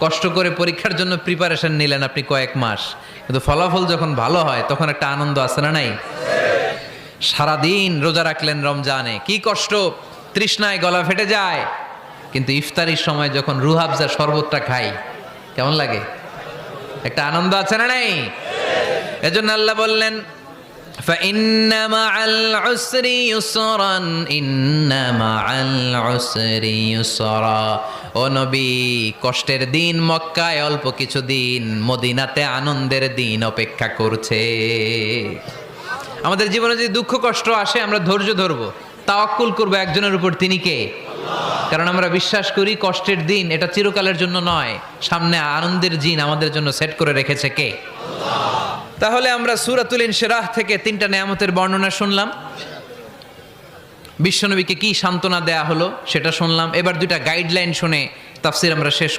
কষ্ট করে পরীক্ষার জন্য প্রিপারেশন নিলেন আপনি কয়েক মাস, কিন্তু ফলাফল যখন ভালো হয় তখন একটা আনন্দ আছে না নাই? সারাদিন রোজা রাখলেন রমজানে, কি কষ্ট, তৃষ্ণায় গলা ফেটে যায়, কিন্তু ইফতারির সময় যখন রুহাবজা শরবতটা খাই কেমন লাগে? একটা আনন্দ আছে না নাই? এজন্য আল্লাহ বললেন فإن مع العسر يسرا إن مع العسر يسرا। ও নবী, কষ্টের দিন মক্কায় অল্প কিছু দিন, মদিনাতে আনন্দের দিন অপেক্ষা করছে। আমাদের জীবনে যদি দুঃখ কষ্ট আসে আমরা ধৈর্য ধরবো, তাওয়াক্কুল করবো একজনের উপর, তিনি কে? কারণ আমরা বিশ্বাস করি কষ্টের দিন এটা চিরকালের জন্য নয়, সামনে আনন্দের দিন আমাদের জন্য সেট করে রেখেছে কে? তাহলে আমরা সূরাতুল ইনশিরাহ থেকে 3টা নেয়ামতের বর্ণনা শুনলাম, বিশ্বনবীকে কি সান্ত্বনা দেয়া হলো সেটা শুনলাম। এবার 2টা গাইডলাইন শুনে তাফসীর আমরা শেষ